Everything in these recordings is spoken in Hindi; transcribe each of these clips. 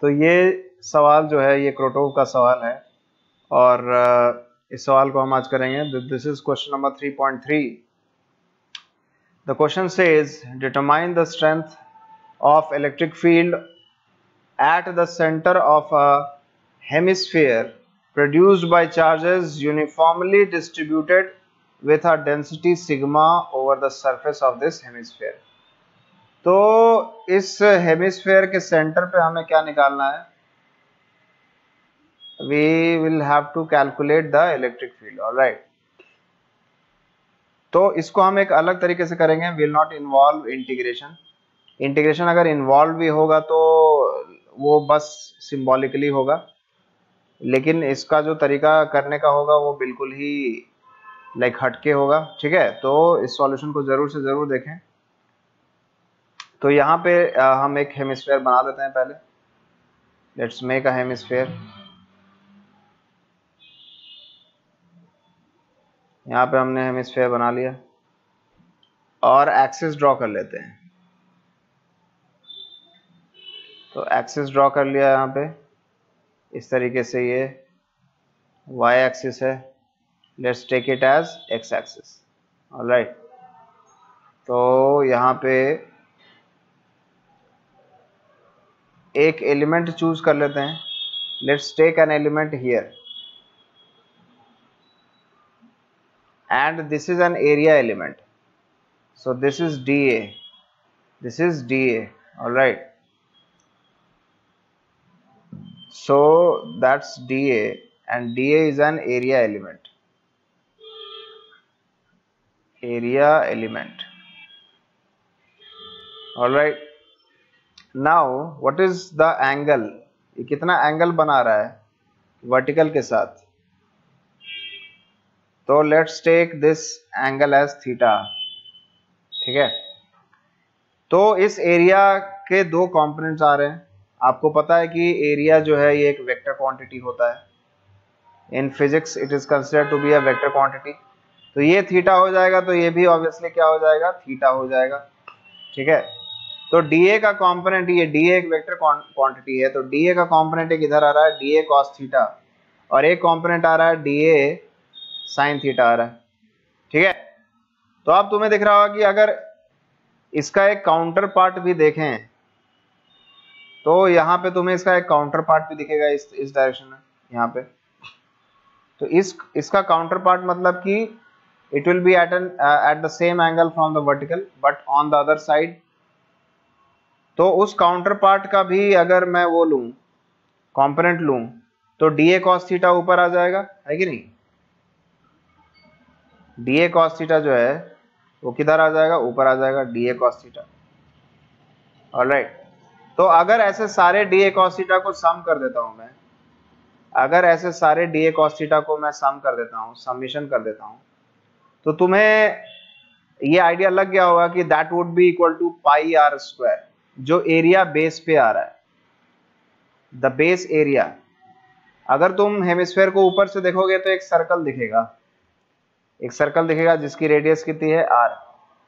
तो ये सवाल जो है ये क्रोटोव का सवाल है और इस सवाल को हम आज करेंगे। This is question number 3.3। The question says determine the strength of electric field at the centre of a hemisphere produced by charges uniformly distributed with a density sigma over the surface of this hemisphere। तो इस हेमिस्फीयर के सेंटर पे हमें क्या निकालना है? We will have to calculate the electric field, all right। तो इसको हम एक अलग तरीके से करेंगे, will not involve integration। Integration अगर इन्वॉल्व भी होगा तो वो बस सिंबॉलिकली होगा, लेकिन इसका जो तरीका करने का होगा वो बिल्कुल ही लाइक हटके होगा, ठीक है। तो इस सॉल्यूशन को जरूर से जरूर देखें। तो यहाँ पे हम एक हेमिस्फीयर बना देते हैं पहले। Let's make a hemisphere. यहाँ पे हमने हेमिस्फीयर बना लिया और एक्सिस ड्रॉ कर लेते हैं। तो एक्सिस ड्रॉ कर लिया यहाँ पे इस तरीके से, ये y एक्सिस है, let's take it as x axis, alright. तो यहाँ पे एक एलिमेंट चूज कर लेते हैं। Let's take an element here and this is an area element, so this is dA, this is dA, alright। So that's dA and dA is an area element, alright। Now what is the angle? ये कितना एंगल बना रहा है वर्टिकल के साथ? तो let's take this angle as theta, ठीक है। तो इस एरिया के दो कंपोनेंट्स आ रहे हैं। आपको पता है कि एरिया जो है ये एक वेक्टर क्वांटिटी होता है। In physics it is considered to be a vector quantity. तो ये थीटा हो जाएगा, तो ये भी ऑब्वियसली क्या हो जाएगा? थीटा हो जाएगा, ठीक है। तो dA का कंपोनेंट, ये dA एक वेक्टर क्वांटिटी है, तो dA का कंपोनेंट एक इधर आ रहा है dA cos थीटा, और एक कंपोनेंट आ रहा है dA sin थीटा आ रहा है, ठीक है। तो अब तुम्हें दिख रहा होगा कि अगर इसका एक काउंटर पार्ट भी देखें तो यहाँ पे तुम्हें इसका एक काउंटर पार्ट भी दिखेगा इस डायरेक्शन में, यहाँ पे। तो इसका काउंटर पार्ट मतलब कि it will be at the same angle from the vertical but on the other side. तो उस काउंटर पार्ट का भी अगर मैं वो लूं, कंपोनेंट लूं, तो dA cos थीटा ऊपर आ जाएगा, है कि नहीं? dA cos थीटा जो है वो किधर आ जाएगा? ऊपर आ जाएगा, dA cos थीटा, ऑलराइट। तो अगर ऐसे सारे dA cos थीटा को सम कर देता हूं मैं, अगर ऐसे सारे dA cos थीटा को मैं सम कर देता हूं, समीशन कर देता हूं, तो तुम्हें ये आइडिया लग गया होगा कि that would be equal to pi r square, जो एरिया बेस पे आ रहा है, द बेस एरिया। अगर तुम हेमिस्फीयर को ऊपर से देखोगे तो एक सर्कल दिखेगा, एक सर्कल दिखेगा जिसकी रेडियस कितनी है? r।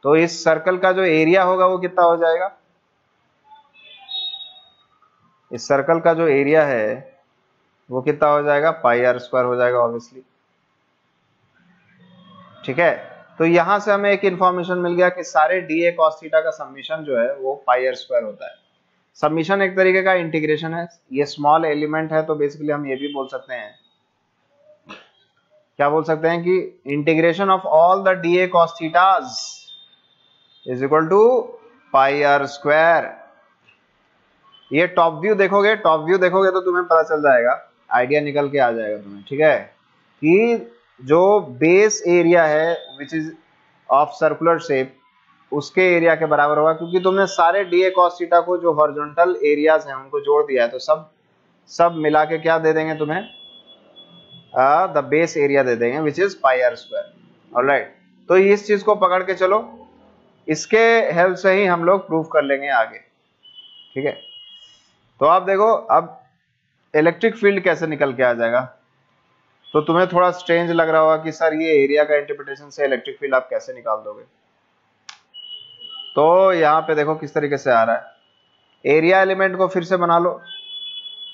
तो इस सर्कल का जो एरिया होगा वो कितना हो जाएगा? इस सर्कल का जो एरिया है वो कितना हो जाएगा? पाई आर स्क्वायर हो जाएगा ऑब्वियसली, ठीक है। तो यहां से हमें एक इंफॉर्मेशन मिल गया कि सारे dA cos थीटा का समीशन जो है वो पाई आर स्क्वायर होता है। समीशन एक तरीके का इंटीग्रेशन है। ये स्मॉल एलिमेंट है तो बेसिकली हम ये भी बोल सकते हैं, क्या बोल सकते हैं कि integration of all the dA cos thetas is equal to pi r square. ये टॉप व्यू देखोगे, टॉप व्यू देखोगे तो तुम्हें पता चल जाएगा, आइडिया निकल के आ जाएगा तुम्हें, ठीक है, कि जो बेस एरिया है which is of circular shape उसके एरिया के बराबर होगा, क्योंकि तुमने सारे dA cos थीटा को जो हॉरिजॉन्टल एरियाज हैं उनको जोड़ दिया है, तो सब मिला के क्या दे देंगे तुम्हें? द बेस एरिया दे देंगे which is pi r square, alright. तो इस चीज को पकड़ के चलो, इसके हेल्प से ही हम लोग प्रूफ कर लेंगे आगे, ठीक है। तो आप देखो अब इलेक्ट्रिक फील्ड कैसे निकल के आ जाएगा। तो तुम्हें थोड़ा स्ट्रेंज लग रहा होगा कि सर ये एरिया का इंटरप्रिटेशन से इलेक्ट्रिक फील्ड आप कैसे निकाल दोगे। तो यहाँ पे देखो किस तरीके से आ रहा है। एरिया एलिमेंट को फिर से बना लो,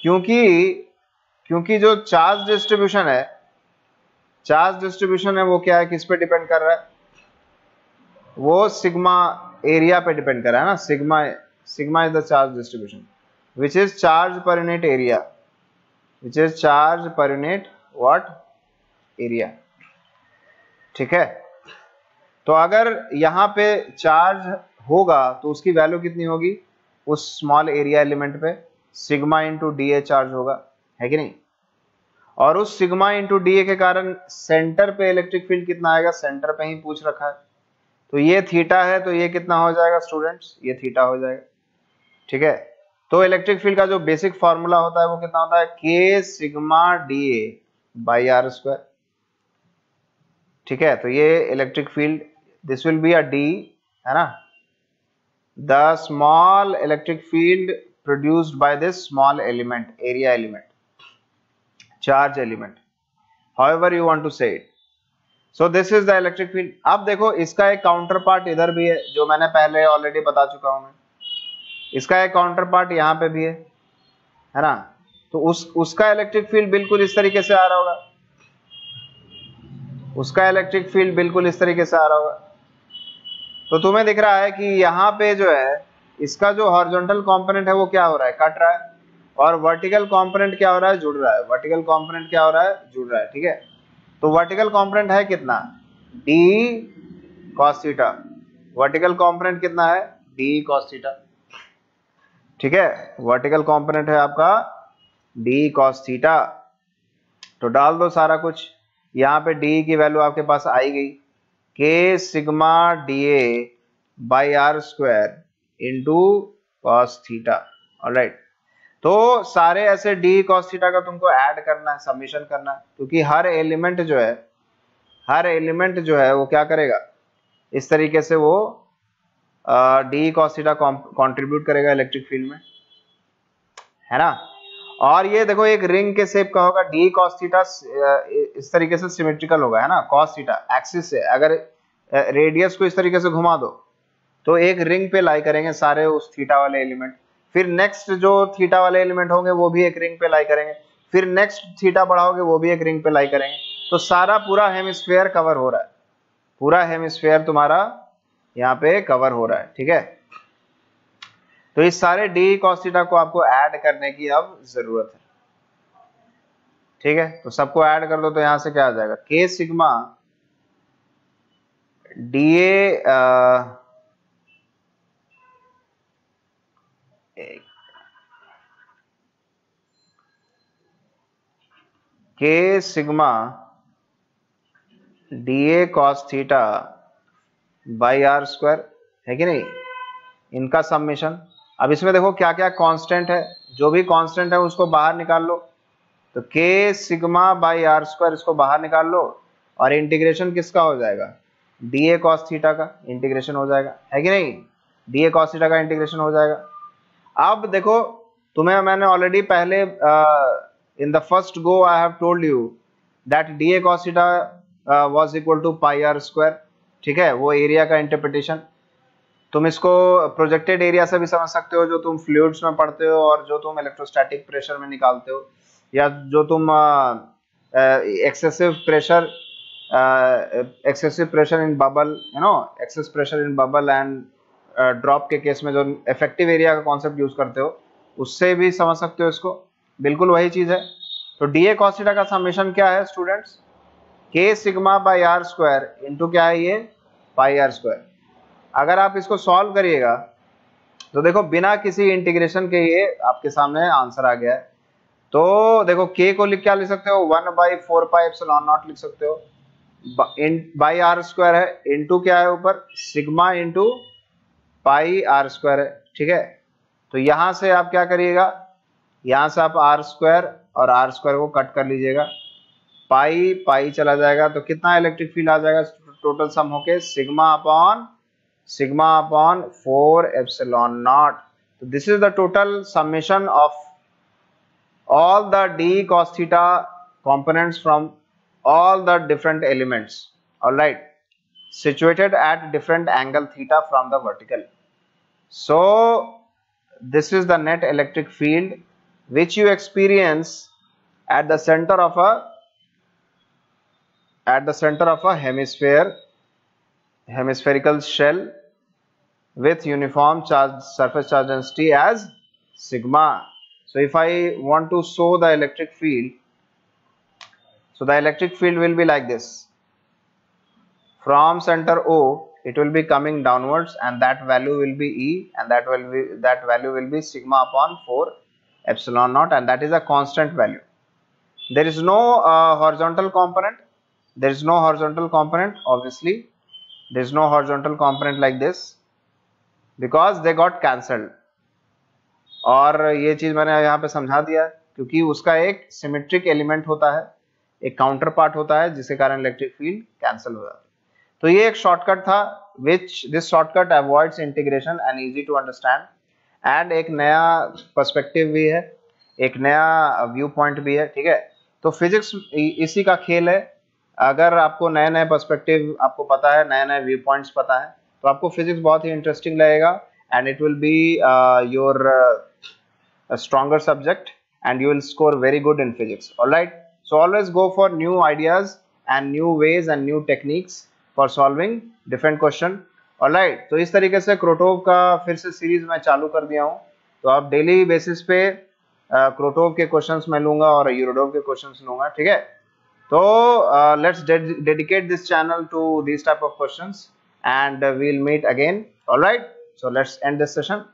क्योंकि क्योंकि जो चार्ज डिस्ट्रीब्यूशन है वो क्या है, किस पे डिपेंड कर रहा है, वो सिग्मा एरिया पे डिपेंड कर रहा है ना। Sigma is the charge distribution which is charge per unit area, which is charge per unit what area. ठीक है, तो अगर यहाँ पे चार्ज होगा तो उसकी वैल्यू कितनी होगी, उस स्मॉल एरिया एलिमेंट पे sigma into D A charge होगा, है कि नहीं। और उस सिग्मा इंटू डी ए के कारण सेंटर पे इलेक्ट्रिक फील्ड कितना आएगा, सेंटर पे ही पूछ रखा है, तो ये थीटा है, तो ये कितना हो जाएगा स्टूडेंट्स, ये थीटा हो जाएगा। ठीक है, तो इलेक्ट्रिक फील्ड का जो बेसिक फॉर्मूला होता है वो कितना होता है, k sigma d A by r square. ठीक है, तो ये electric field, this will be a D, है ना, the small electric field produced by this small element, area element, charge element, however you want to say it. So this is the electric field. अब देखो इसका एक काउंटर पार्ट इधर भी है, जो मैंने पहले ऑलरेडी बता चुका हूं मैं, इसका एक काउंटर पार्ट यहाँ पे भी है ना। तो उसका इलेक्ट्रिक फील्ड बिल्कुल इस तरीके से आ रहा होगा, उसका इलेक्ट्रिक फील्ड बिल्कुल इस तरीके से आ रहा होगा। तो तुम्हें दिख रहा है कि यहाँ पे जो है इसका जो हॉरिजॉन्टल कंपोनेंट है वो क्या हो रहा है, कट रहा है, और वर्टिकल कंपोनेंट क्या हो रहा है, जुड़ रहा है। वर्टिकल कंपोनेंट क्या हो रहा है, जुड़ रहा है। ठीक है, तो वर्टिकल कंपोनेंट है कितना, D cos theta, vertical component कितना है, डी कॉस थीटा। ठीक है, वर्टिकल कंपोनेंट है आपका डी कॉस थीटा। तो डाल दो सारा कुछ, यहाँ पे डी की वैल्यू आपके पास आई गई, k sigma d A by r square into cos theta. Alright, तो सारे ऐसे डी कॉस थीटा का तुमको ऐड करना है, समीशन करना है, क्योंकि हर एलिमेंट जो है वो क्या करेगा, इस तरीके से वो डी कॉस थीटा कॉन्ट्रीब्यूट करेगा इलेक्ट्रिक फील्ड में, है ना। और ये देखो एक रिंग के शेप का होगा, डी कॉस थीटा इस तरीके से सिमेट्रिकल होगा, है ना, कॉस थीटा एक्सिस से। अगर रेडियस को इस तरीके से घुमा दो तो एक रिंग पे लाई करेंगे सारे उस थीटा वाले एलिमेंट, फिर नेक्स्ट जो थीटा वाले एलिमेंट होंगे वो भी एक रिंग पे लाई करेंगे, फिर नेक्स्ट थीटा बढ़ाओगे वो भी एक रिंग पे लाई करेंगे। तो सारा पूरा हेमिस्फीयर कवर हो रहा है, पूरा हेमिस्फीयर तुम्हारा यहाँ पे कवर हो रहा है। ठीक है, तो इस सारे डी कॉस थीटा को आपको ऐड करने की अब जरूरत है। ठीक है, तो सबको ऐड कर दो, तो यहां से क्या आ जाएगा, के sigma d a k sigma d a cos theta by r square, है कि नहीं, इनका समेशन। अब इसमें देखो क्या क्या कांस्टेंट है, जो भी कांस्टेंट है उसको बाहर निकाल लो, तो के सिग्मा बाई आर स्क्वायर इसको बाहर निकाल लो, और इंटीग्रेशन किसका हो जाएगा, डी ए कॉस थीटा का इंटीग्रेशन हो जाएगा, है कि नहीं, डी ए कॉस थीटा का इंटीग्रेशन हो जाएगा। अब देखो तुम्हें मैंने ऑलरेडी पहले in the first go I have told you that d a cos theta was equal to pi r square. ठीक है, वो एरिया का इंटरप्रिटेशन तुम इसको प्रोजेक्टेड एरिया से भी समझ सकते हो, जो तुम फ्लूइड्स में पढ़ते हो और जो तुम इलेक्ट्रोस्टैटिक प्रेशर में निकालते हो, या जो तुम excessive pressure in bubble, you know, excess pressure in bubble and drop के केस में जो इफेक्टिव एरिया का कॉन्सेप्ट यूज करते हो, उससे भी समझ सकते हो इसको, बिल्कुल वही चीज है। तो डी ए कॉस थीटा का समेशन क्या है students, k sigma by r square into क्या है ये, पाई आर स्क्वायर। अगर आप इसको सॉल्व करिएगा तो देखो बिना किसी इंटीग्रेशन के ये आपके सामने आंसर आ गया है। तो देखो k को क्या लिख सकते हो, 1/4 पाई एप्सिलॉन नॉट लिख सकते हो, बाई आर स्क्वायर है, इंटू क्या है ऊपर, sigma into pi r square है। ठीक है, तो यहां से आप क्या करिएगा, यहां से आप आर स्क्वायर और आर स्क्वायर को कट कर लीजिएगा, पाई पाई चला जाएगा, तो कितना इलेक्ट्रिक फील्ड आ जाएगा टोटल सम होके, सिग्मा अपॉन 4 एप्सिलॉन नॉट। तो this is the total summation of all the d cos theta components from all the different elements, all right, situated at different angle theta from the vertical. So this is the net electric field which you experience at the center of a hemispherical shell with uniform surface charge density as sigma. So if I want to show the electric field, so the electric field will be like this. From center O, it will be coming downwards, and that value will be E, and that value will be sigma upon 4 epsilon naught, and that is a constant value. There is no horizontal component. There is no horizontal component. Obviously, there is no horizontal component like this because they got cancelled. और ये चीज मैंने यहाँ पे समझा दिया क्योंकि उसका एक सिमेट्रिक एलिमेंट होता है, एक काउंटर पार्ट होता है, जिसके कारण इलेक्ट्रिक फील्ड कैंसिल हो जाता है. तो ये एक शॉर्टकट था, which this shortcut avoids integration and easy to understand, and एक नया पर्सपेक्टिव भी है, एक नया व्यू पॉइंट भी है. ठीक है, तो फिजिक्स इसी का खेल है. अगर आपको नए नए पर्सपेक्टिव आपको पता है, नए नए व्यू पॉइंट्स पता है, तो आपको फिजिक्स बहुत ही इंटरेस्टिंग लगेगा, and it will be your stronger subject, and you will score very good in physics. All right, so always go for new ideas and new ways and new techniques for solving different question. All right, तो इस तरीके से क्रोटोव का फिर से सीरीज मैं चालू कर दिया हूँ. तो आप डेली बेसिस पे क्रोटोव के क्वेश्चंस मैं लूंगा और यूरोडोव के क्वेश्चंस लूंगा. ठीक है, तो let's dedicate this channel to this type of questions, and we'll meet again. All right, so let's end this session.